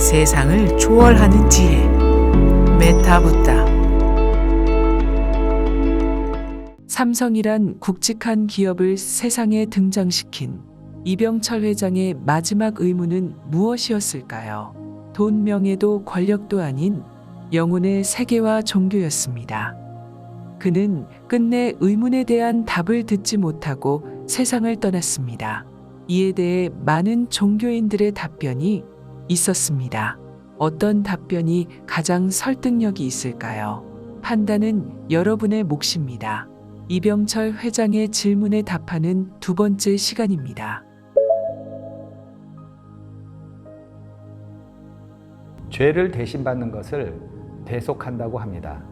세상을 초월하는 지혜 메타붓다. 삼성이란 굵직한 기업을 세상에 등장시킨 이병철 회장의 마지막 의무는 무엇이었을까요? 돈, 명예도 권력도 아닌 영혼의 세계와 종교였습니다. 그는 끝내 의문에 대한 답을 듣지 못하고 세상을 떠났습니다. 이에 대해 많은 종교인들의 답변이 있었습니다. 어떤 답변이 가장 설득력이 있을까요? 판단은 여러분의 몫입니다. 이병철 회장의 질문에 답하는 두 번째 시간입니다. 죄를 대신받는 것을 대속한다고 합니다.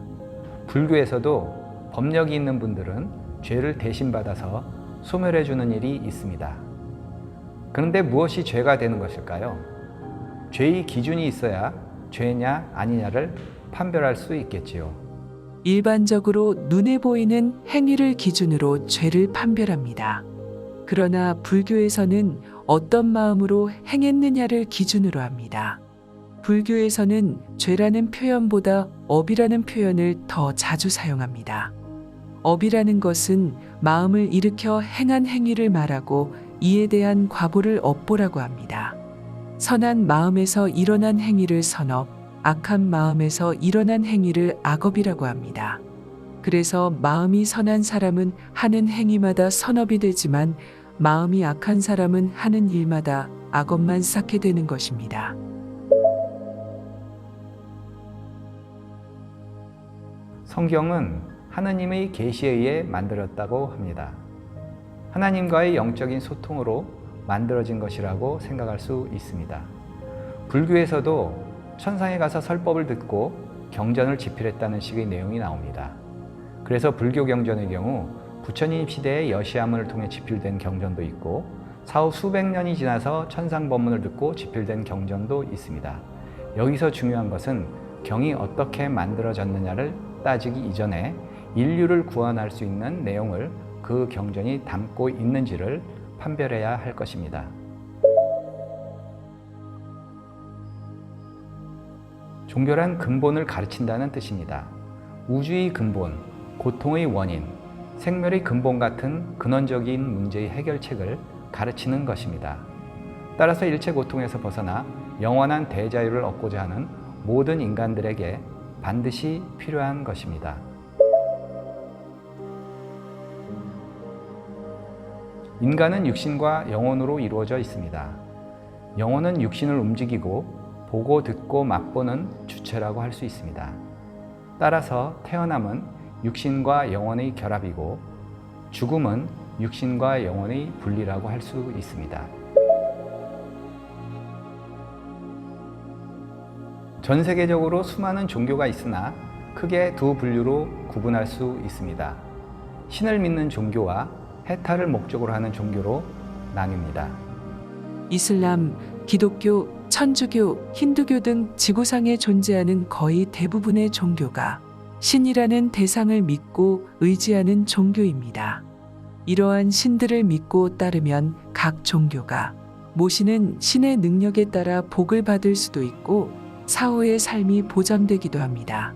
불교에서도 법력이 있는 분들은 죄를 대신받아서 소멸해 주는 일이 있습니다. 그런데 무엇이 죄가 되는 것일까요? 죄의 기준이 있어야 죄냐 아니냐를 판별할 수 있겠지요. 일반적으로 눈에 보이는 행위를 기준으로 죄를 판별합니다. 그러나 불교에서는 어떤 마음으로 행했느냐를 기준으로 합니다. 불교에서는 죄라는 표현보다 업이라는 표현을 더 자주 사용합니다. 업이라는 것은 마음을 일으켜 행한 행위를 말하고 이에 대한 과보를 업보라고 합니다. 선한 마음에서 일어난 행위를 선업, 악한 마음에서 일어난 행위를 악업이라고 합니다. 그래서 마음이 선한 사람은 하는 행위마다 선업이 되지만 마음이 악한 사람은 하는 일마다 악업만 쌓게 되는 것입니다. 성경은 하나님의 계시에 의해 만들었다고 합니다. 하나님과의 영적인 소통으로 만들어진 것이라고 생각할 수 있습니다. 불교에서도 천상에 가서 설법을 듣고 경전을 집필했다는 식의 내용이 나옵니다. 그래서 불교 경전의 경우 부처님 시대의 여시아문을 통해 집필된 경전도 있고 사후 수백 년이 지나서 천상 법문을 듣고 집필된 경전도 있습니다. 여기서 중요한 것은 경이 어떻게 만들어졌느냐를 따지기 이전에 인류를 구원할 수 있는 내용을 그 경전이 담고 있는지를 판별해야 할 것입니다. 종교란 근본을 가르친다는 뜻입니다. 우주의 근본, 고통의 원인, 생멸의 근본 같은 근원적인 문제의 해결책을 가르치는 것입니다. 따라서 일체 고통에서 벗어나 영원한 대자유를 얻고자 하는 모든 인간들에게 반드시 필요한 것입니다. 인간은 육신과 영혼으로 이루어져 있습니다. 영혼은 육신을 움직이고 보고 듣고 맛보는 주체라고 할 수 있습니다. 따라서 태어남은 육신과 영혼의 결합이고 죽음은 육신과 영혼의 분리라고 할 수 있습니다. 전 세계적으로 수많은 종교가 있으나 크게 두 분류로 구분할 수 있습니다. 신을 믿는 종교와 해탈을 목적으로 하는 종교로 나뉩니다. 이슬람, 기독교, 천주교, 힌두교 등 지구상에 존재하는 거의 대부분의 종교가 신이라는 대상을 믿고 의지하는 종교입니다. 이러한 신들을 믿고 따르면 각 종교가 모시는 신의 능력에 따라 복을 받을 수도 있고 사후의 삶이 보장되기도 합니다.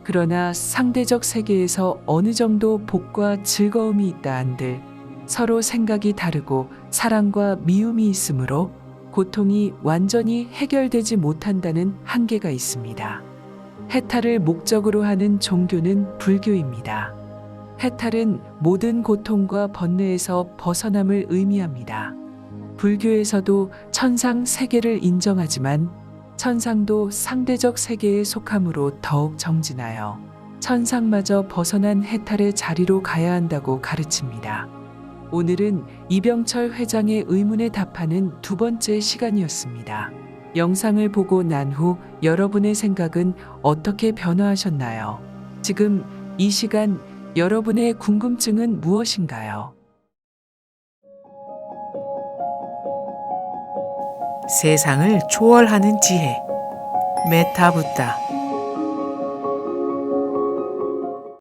그러나 상대적 세계에서 어느 정도 복과 즐거움이 있다 한들 서로 생각이 다르고 사랑과 미움이 있으므로 고통이 완전히 해결되지 못한다는 한계가 있습니다. 해탈을 목적으로 하는 종교는 불교입니다. 해탈은 모든 고통과 번뇌에서 벗어남을 의미합니다. 불교에서도 천상 세계를 인정하지만 천상도 상대적 세계에 속함으로 더욱 정진하여 천상마저 벗어난 해탈의 자리로 가야 한다고 가르칩니다. 오늘은 이병철 회장의 의문에 답하는 두 번째 시간이었습니다. 영상을 보고 난 후 여러분의 생각은 어떻게 변화하셨나요? 지금 이 시간 여러분의 궁금증은 무엇인가요? 세상을 초월하는 지혜 메타붓다.